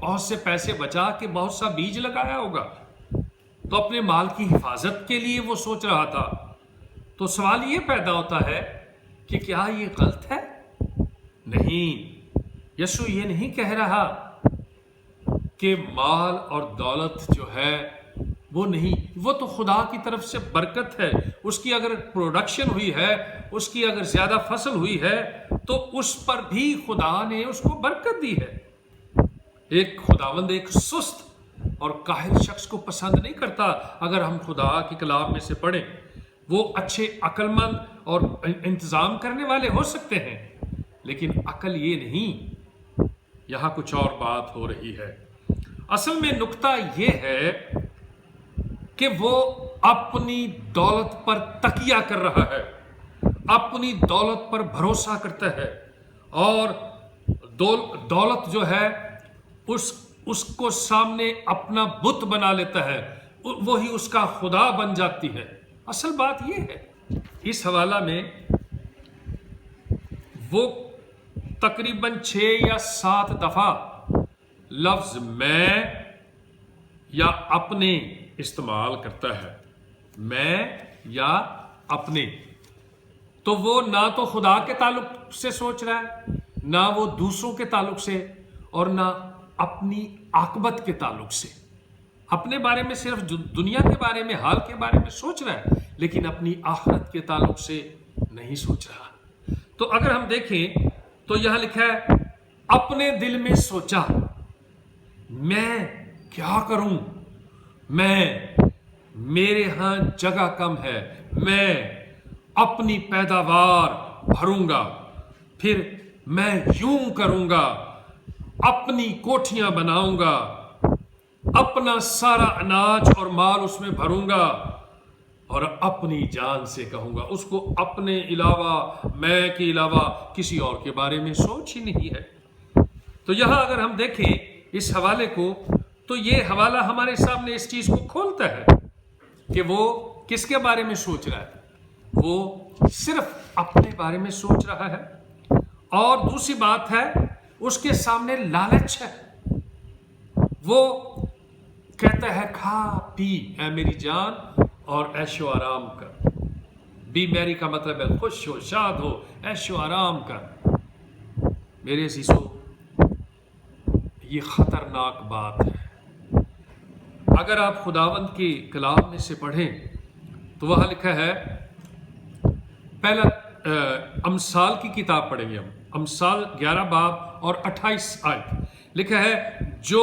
بہت سے پیسے بچا کے بہت سا بیج لگایا ہوگا، تو اپنے مال کی حفاظت کے لیے وہ سوچ رہا تھا۔ تو سوال یہ پیدا ہوتا ہے کہ کیا یہ غلط ہے؟ نہیں، یسوع یہ نہیں کہہ رہا کہ مال اور دولت جو ہے وہ نہیں، وہ تو خدا کی طرف سے برکت ہے۔ اس کی اگر پروڈکشن ہوئی ہے، اس کی اگر زیادہ فصل ہوئی ہے، تو اس پر بھی خدا نے اس کو برکت دی ہے۔ ایک خداوند ایک سست اور کاہل شخص کو پسند نہیں کرتا۔ اگر ہم خدا کے کلام میں سے پڑھیں، وہ اچھے عقل مند اور انتظام کرنے والے ہو سکتے ہیں، لیکن عقل یہ نہیں۔ یہاں کچھ اور بات ہو رہی ہے۔ اصل میں نکتہ یہ ہے کہ وہ اپنی دولت پر تکیہ کر رہا ہے، اپنی دولت پر بھروسہ کرتا ہے، اور دولت جو ہے اس کو سامنے اپنا بت بنا لیتا ہے، وہی اس کا خدا بن جاتی ہے۔ اصل بات یہ ہے، اس حوالہ میں وہ تقریباً 6 یا 7 دفعہ لفظ میں یا اپنے استعمال کرتا ہے، میں یا اپنے۔ تو وہ نہ تو خدا کے تعلق سے سوچ رہا ہے، نہ وہ دوسروں کے تعلق سے، اور نہ اپنی عاقبت کے تعلق سے۔ اپنے بارے میں صرف دنیا کے بارے میں، حال کے بارے میں سوچ رہا ہے، لیکن اپنی آخرت کے تعلق سے نہیں سوچ رہا۔ تو اگر ہم دیکھیں تو یہاں لکھا ہے اپنے دل میں سوچا، میں کیا کروں، میرے ہاں جگہ کم ہے، میں اپنی پیداوار بھروں گا، پھر میں یوں کروں گا، اپنی کوٹھیاں بناؤں گا، اپنا سارا اناج اور مال اس میں بھروں گا، اور اپنی جان سے کہوں گا۔ اس کو اپنے علاوہ، میں کے علاوہ کسی اور کے بارے میں سوچ ہی نہیں ہے۔ تو یہاں اگر ہم دیکھیں اس حوالے کو، تو یہ حوالہ ہمارے سامنے اس چیز کو کھولتا ہے کہ وہ کس کے بارے میں سوچ رہا ہے۔ وہ صرف اپنے بارے میں سوچ رہا ہے، اور دوسری بات ہے اس کے سامنے لالچ ہے۔ وہ کہتا ہے کھا پی اے میری جان اور عیش و آرام کر۔ بی میری کا مطلب ہے خوش ہو، شاد ہو، عیش و آرام کر۔ میرے عزیزو، یہ خطرناک بات ہے۔ اگر آپ خداوند کے کلام میں سے پڑھیں تو وہاں لکھا ہے، پہلا امثال کی کتاب پڑھیں گے ہم، امثال 11 باب اور 28 آیت، لکھا ہے جو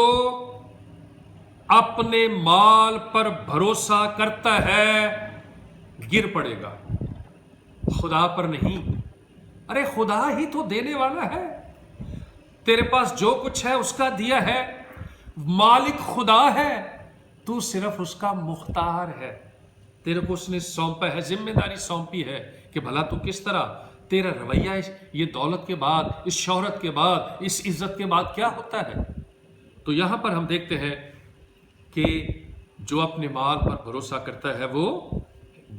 اپنے مال پر بھروسہ کرتا ہے گر پڑے گا، خدا پر نہیں۔ ارے خدا ہی تو دینے والا ہے، تیرے پاس جو کچھ ہے اس کا دیا ہے، مالک خدا ہے، تو صرف اس کا مختار ہے۔ تیرے کو اس نے سونپا ہے، ذمہ داری سونپی ہے کہ بھلا تو کس طرح تیرا رویہ یہ دولت کے بعد، اس شہرت کے بعد، اس عزت کے بعد کیا ہوتا ہے۔ تو یہاں پر ہم دیکھتے ہیں کہ جو اپنے مال پر بھروسہ کرتا ہے وہ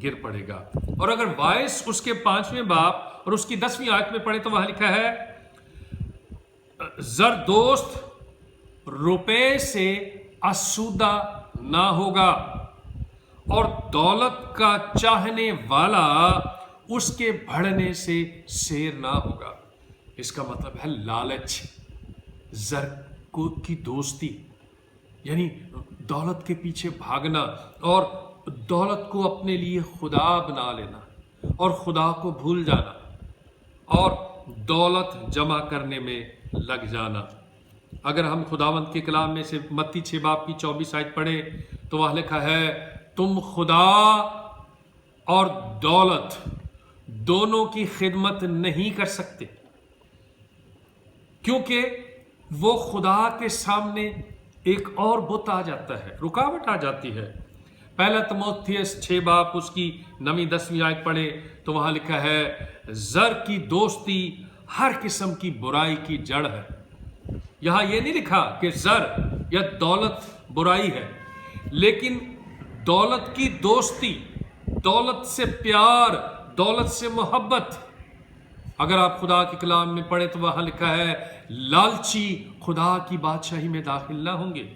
گر پڑے گا۔ اور اگر وائس اس کے 5ویں باب اور اس کی 10ویں آیت میں پڑھے تو وہاں لکھا ہے، زر دوست روپے سے آسودہ نہ ہوگا، اور دولت کا چاہنے والا اس کے بڑھنے سے سیر نہ ہوگا۔ اس کا مطلب ہے لالچ، زر کی دوستی، یعنی دولت کے پیچھے بھاگنا، اور دولت کو اپنے لیے خدا بنا لینا، اور خدا کو بھول جانا، اور دولت جمع کرنے میں لگ جانا۔ اگر ہم خداوند کے کلام میں سے متی 6 باب کی 24 آیت پڑھیں تو وہاں لکھا ہے، تم خدا اور دولت دونوں کی خدمت نہیں کر سکتے، کیونکہ وہ خدا کے سامنے ایک اور بت آ جاتا ہے، رکاوٹ آ جاتی ہے۔ پہلا تموتھیوس 6 باب اس کی 9ویں 10ویں آیت پڑھے تو وہاں لکھا ہے، زر کی دوستی ہر قسم کی برائی کی جڑ ہے۔ یہاں یہ نہیں لکھا کہ زر یا دولت برائی ہے، لیکن دولت کی دوستی، دولت سے پیار، دولت سے محبت، اگر آپ خدا کے کلام میں پڑھیں تو وہاں لکھا ہے لالچی خدا کی بادشاہی میں داخل نہ ہوں گے۔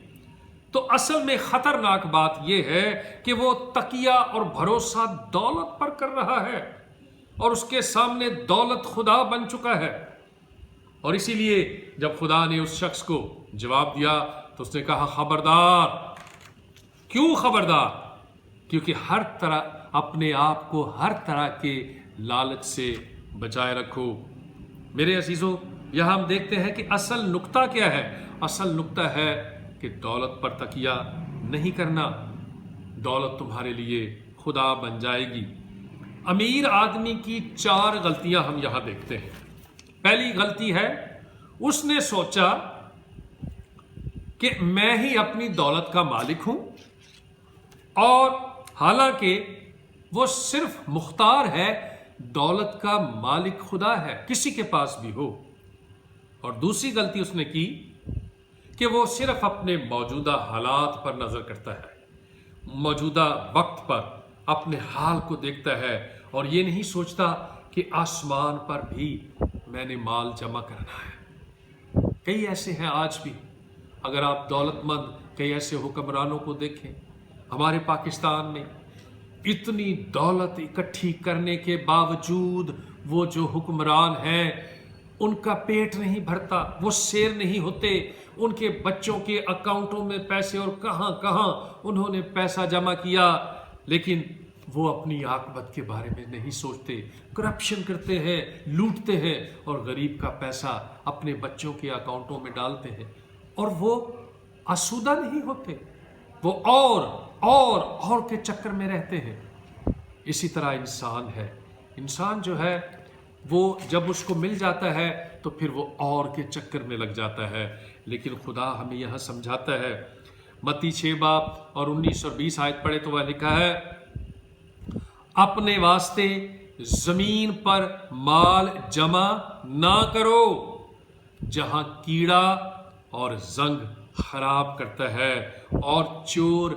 تو اصل میں خطرناک بات یہ ہے کہ وہ تقیہ اور بھروسہ دولت پر کر رہا ہے اور اس کے سامنے دولت خدا بن چکا ہے۔ اور اسی لیے جب خدا نے اس شخص کو جواب دیا تو اس نے کہا خبردار۔ کیوں خبردار؟ کیونکہ ہر طرح اپنے آپ کو ہر طرح کے لالچ سے بچائے رکھو۔ میرے عزیزو، یہاں ہم دیکھتے ہیں کہ اصل نقطہ کیا ہے؟ اصل نقطہ ہے کہ دولت پر تکیہ نہیں کرنا، دولت تمہارے لیے خدا بن جائے گی۔ امیر آدمی کی 4 غلطیاں ہم یہاں دیکھتے ہیں۔ پہلی غلطی ہے اس نے سوچا کہ میں ہی اپنی دولت کا مالک ہوں، اور حالانکہ وہ صرف مختار ہے، دولت کا مالک خدا ہے، کسی کے پاس بھی ہو۔ اور دوسری غلطی اس نے کی کہ وہ صرف اپنے موجودہ حالات پر نظر کرتا ہے، موجودہ وقت پر اپنے حال کو دیکھتا ہے، اور یہ نہیں سوچتا کہ آسمان پر بھی میں نے مال جمع کرنا ہے۔ کئی ایسے ہیں آج بھی، اگر آپ دولت مند کئی ایسے حکمرانوں کو دیکھیں ہمارے پاکستان میں، اتنی دولت اکٹھی کرنے کے باوجود وہ جو حکمران ہیں ان کا پیٹ نہیں بھرتا، وہ سیر نہیں ہوتے، ان کے بچوں کے اکاؤنٹوں میں پیسے اور کہاں کہاں انہوں نے پیسہ جمع کیا، لیکن وہ اپنی عاقبت کے بارے میں نہیں سوچتے، کرپشن کرتے ہیں، لوٹتے ہیں، اور غریب کا پیسہ اپنے بچوں کے اکاؤنٹوں میں ڈالتے ہیں، اور وہ آسودہ نہیں ہوتے، وہ اور کے چکر میں رہتے ہیں۔ اسی طرح انسان ہے، انسان جو ہے وہ جب اس کو مل جاتا ہے تو پھر وہ اور کے چکر میں لگ جاتا ہے۔ لیکن خدا ہمیں یہاں سمجھاتا ہے، متی 6 باب اور 19 اور 20 آیت پڑھے تو وہ لکھا ہے اپنے واسطے زمین پر مال جمع نہ کرو جہاں کیڑا اور زنگ خراب کرتا ہے اور چور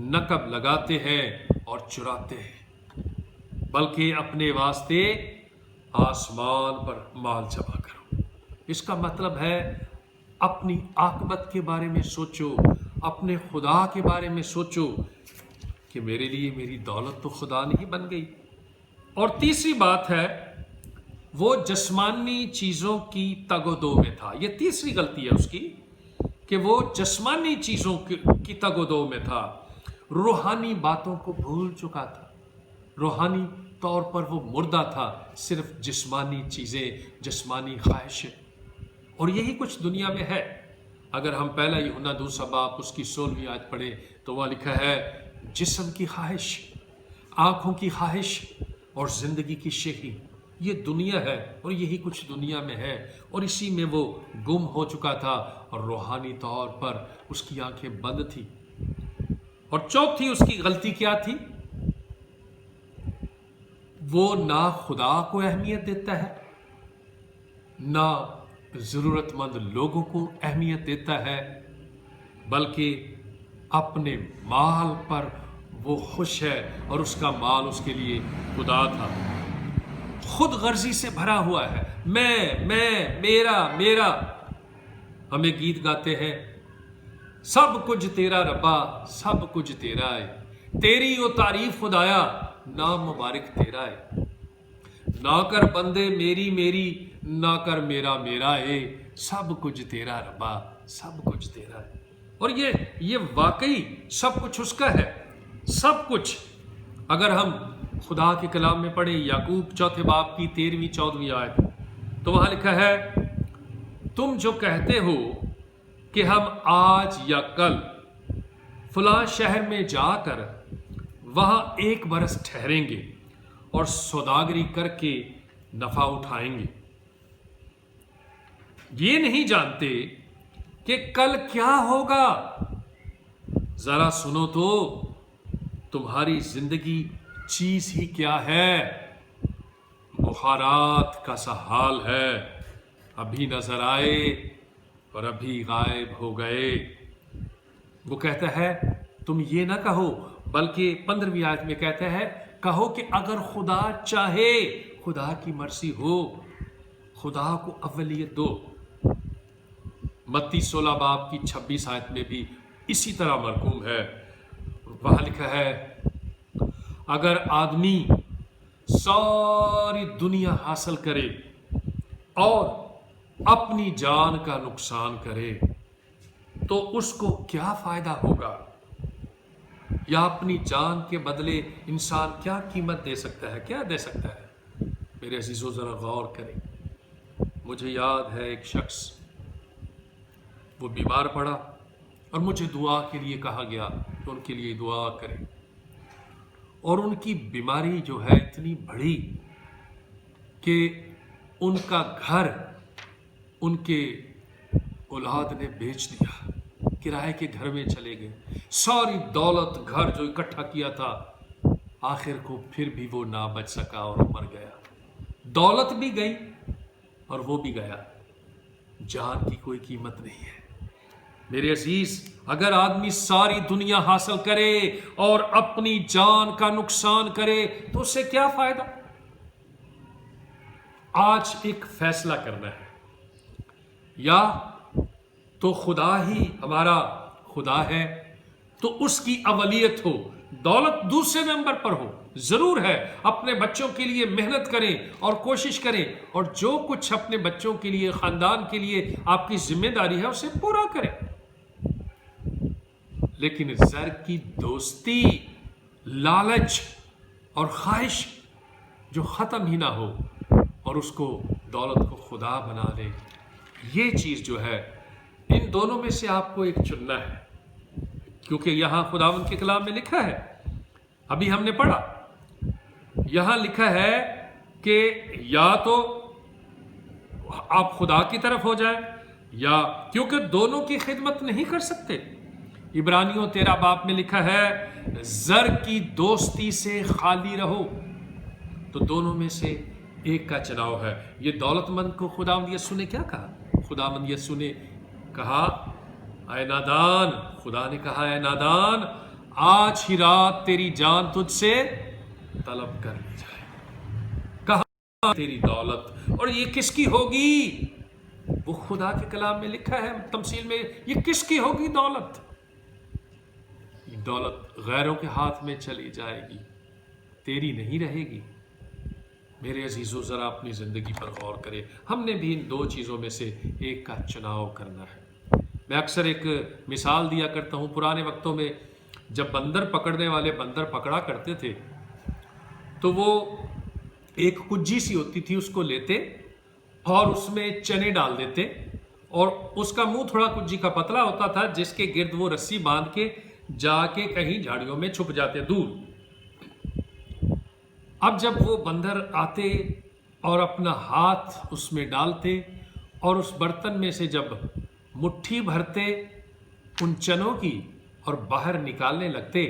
نقب لگاتے ہیں اور چراتے ہیں، بلکہ اپنے واسطے آسمان پر مال جمع کرو۔ اس کا مطلب ہے اپنی عاقبت کے بارے میں سوچو، اپنے خدا کے بارے میں سوچو کہ میرے لیے میری دولت تو خدا نہیں بن گئی۔ اور تیسری بات ہے وہ جسمانی چیزوں کی تگ و دو میں تھا۔ یہ تیسری غلطی ہے اس کی کہ وہ جسمانی چیزوں کی تگ و دو میں تھا، روحانی باتوں کو بھول چکا تھا، روحانی طور پر وہ مردہ تھا، صرف جسمانی چیزیں، جسمانی خواہشیں۔ اور یہی کچھ دنیا میں ہے۔ اگر ہم پہلا یوحنا 2 باب اس کی 16ویں آیت پڑھیں تو وہاں لکھا ہے جسم کی خواہش، آنکھوں کی خواہش اور زندگی کی شہی، یہ دنیا ہے اور یہی کچھ دنیا میں ہے، اور اسی میں وہ گم ہو چکا تھا، اور روحانی طور پر اس کی آنکھیں بند تھی۔ اور چوتھی اس کی غلطی کیا تھی؟ وہ نہ خدا کو اہمیت دیتا ہے، نہ ضرورت مند لوگوں کو اہمیت دیتا ہے، بلکہ اپنے مال پر وہ خوش ہے، اور اس کا مال اس کے لیے خدا تھا۔ خود غرضی سے بھرا ہوا ہے، میں میرا۔ ہمیں گیت گاتے ہیں سب کچھ تیرا ربا، سب کچھ تیرا ہے، تیری وہ تعریف خدایا، نام مبارک تیرا ہے، نہ کر بندے میری نہ کر میرا ہے، سب کچھ تیرا ربا، سب کچھ تیرا ہے۔ اور یہ واقعی سب کچھ اس کا ہے، سب کچھ۔ اگر ہم خدا کے کلام میں پڑھیں یعقوب 4 باب کی 13ویں 14ویں آیت تو وہاں لکھا ہے تم جو کہتے ہو کہ ہم آج یا کل فلاں شہر میں جا کر وہاں 1 برس ٹھہریں گے اور سوداگری کر کے نفع اٹھائیں گے، یہ نہیں جانتے کہ کل کیا ہوگا۔ ذرا سنو تو، تمہاری زندگی چیز ہی کیا ہے؟ بخارات کا سا حال ہے، ابھی نظر آئے اور ابھی غائب ہو گئے۔ وہ کہتا ہے تم یہ نہ کہو، بلکہ 15ویں آیت میں کہتا ہے کہو کہ اگر خدا چاہے، خدا کی مرضی ہو خدا کو اولیت دو۔ متی 16 باب کی 26 آیت میں بھی اسی طرح مرقوم ہے، وہاں لکھا ہے اگر آدمی ساری دنیا حاصل کرے اور اپنی جان کا نقصان کرے تو اس کو کیا فائدہ ہوگا؟ یا اپنی جان کے بدلے انسان کیا قیمت دے سکتا ہے، کیا دے سکتا ہے؟ میرے عزیزو ذرا غور کریں۔ مجھے یاد ہے ایک شخص، وہ بیمار پڑا اور مجھے دعا کے لیے کہا گیا کہ ان کے لیے دعا کریں، اور ان کی بیماری جو ہے اتنی بڑی کہ ان کا گھر ان کے اولاد نے بیچ دیا، کرائے کے گھر میں چلے گئے، ساری دولت گھر جو اکٹھا کیا تھا آخر کو پھر بھی وہ نہ بچ سکا اور مر گیا۔ دولت بھی گئی اور وہ بھی گیا، جان کی کوئی قیمت نہیں ہے۔ میرے عزیز، اگر آدمی ساری دنیا حاصل کرے اور اپنی جان کا نقصان کرے تو اس سے کیا فائدہ؟ آج ایک فیصلہ کرنا ہے، یا تو خدا ہی ہمارا خدا ہے تو اس کی اولیت ہو، دولت دوسرے نمبر پر ہو، ضرور ہے اپنے بچوں کے لیے محنت کریں اور کوشش کریں، اور جو کچھ اپنے بچوں کے لیے، خاندان کے لیے آپ کی ذمہ داری ہے اسے پورا کریں، لیکن زر کی دوستی، لالچ اور خواہش جو ختم ہی نہ ہو اور اس کو دولت کو خدا بنا لے، یہ چیز جو ہے ان دونوں میں سے آپ کو ایک چننا ہے، کیونکہ یہاں خداوند کے کلام میں لکھا ہے، ابھی ہم نے پڑھا، یہاں لکھا ہے کہ یا تو آپ خدا کی طرف ہو جائیں، یا کیونکہ دونوں کی خدمت نہیں کر سکتے۔ عبرانیوں 13 باب میں لکھا ہے زر کی دوستی سے خالی رہو، تو دونوں میں سے ایک کا چناؤ ہے۔ یہ دولت مند کو خداوند یسوع نے کیا کہا؟ خداوند یسوع نے کہا اے نادان، خدا نے کہا اے نادان، آج ہی رات تیری جان تجھ سے طلب کر لی جائے۔ کہاں تیری دولت؟ اور یہ کس کی ہوگی؟ وہ خدا کے کلام میں لکھا ہے تمثیل میں، یہ کس کی ہوگی دولت؟ دولت غیروں کے ہاتھ میں چلی جائے گی، تیری نہیں رہے گی۔ میرے عزیزو ذرا اپنی زندگی پر غور کرے، ہم نے بھی ان دو چیزوں میں سے ایک کا چناؤ کرنا ہے۔ میں اکثر ایک مثال دیا کرتا ہوں، پرانے وقتوں میں جب بندر پکڑنے والے بندر پکڑا کرتے تھے تو وہ ایک کجی سی ہوتی تھی، اس کو لیتے اور اس میں چنے ڈال دیتے، اور اس کا منہ تھوڑا کجی کا پتلا ہوتا تھا جس کے گرد وہ رسی باندھ کے جا کے کہیں جھاڑیوں میں چھپ جاتے دور۔ اب جب وہ بندر آتے اور اپنا ہاتھ اس میں ڈالتے اور اس برتن میں سے جب مٹھی بھرتے ان چنوں کی اور باہر نکالنے لگتے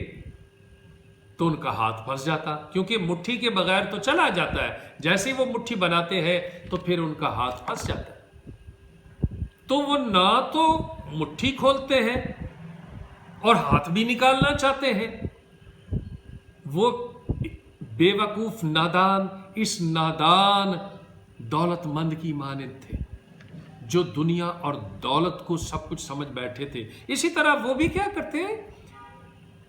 تو ان کا ہاتھ پھنس جاتا، کیونکہ مٹھی کے بغیر تو چلا جاتا ہے، جیسے ہی وہ مٹھی بناتے ہیں تو پھر ان کا ہاتھ پھنس جاتا ہے۔ تو وہ نہ تو مٹھی کھولتے ہیں اور ہاتھ بھی نکالنا چاہتے ہیں۔ وہ بے وقوف نادان اس نادان دولت مند کی مانند تھے جو دنیا اور دولت کو سب کچھ سمجھ بیٹھے تھے۔ اسی طرح وہ بھی کیا کرتے ہیں؟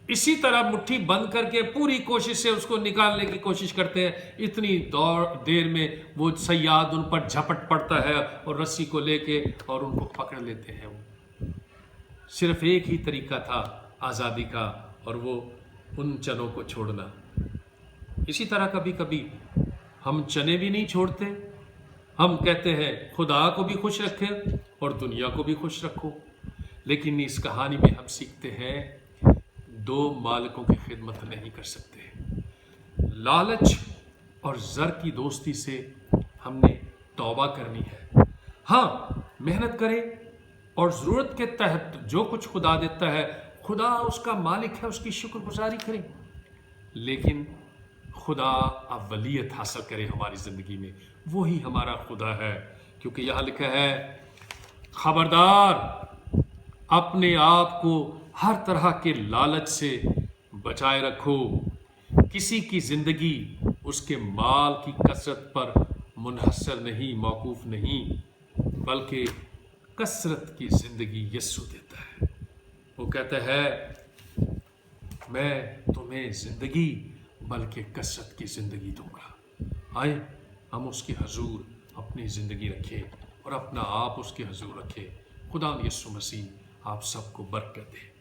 اسی طرح مٹھی بند کر کے پوری کوشش سے اس کو نکالنے کی کوشش کرتے ہیں۔ اتنی دیر میں وہ صیاد ان پر جھپٹ پڑتا ہے اور رسی کو لے کے اور ان کو پکڑ لیتے ہیں۔ صرف ایک ہی طریقہ تھا آزادی کا، اور وہ ان چنوں کو چھوڑنا۔ اسی طرح کبھی کبھی ہم چنے بھی نہیں چھوڑتے، ہم کہتے ہیں خدا کو بھی خوش رکھے اور دنیا کو بھی خوش رکھو، لیکن اس کہانی میں ہم سیکھتے ہیں دو مالکوں کی خدمت نہیں کر سکتے۔ لالچ اور زر کی دوستی سے ہم نے توبہ کرنی ہے۔ ہاں، محنت کرے اور ضرورت کے تحت جو کچھ خدا دیتا ہے، خدا اس کا مالک ہے، اس کی شکر گزاری کریں، لیکن خدا اولیت حاصل کرے ہماری زندگی میں، وہی ہمارا خدا ہے۔ کیونکہ یہاں لکھا ہے خبردار، اپنے آپ کو ہر طرح کے لالچ سے بچائے رکھو، کسی کی زندگی اس کے مال کی کثرت پر منحصر نہیں، موقوف نہیں، بلکہ کثرت کی زندگی یسوع دیتا ہے۔ وہ کہتا ہے میں تمہیں زندگی بلکہ کثرت کی زندگی دوں گا۔ آئے ہم اس کے حضور اپنی زندگی رکھیں اور اپنا آپ اس کے حضور رکھیں۔ خدا یسوع مسیح آپ سب کو برکت دے۔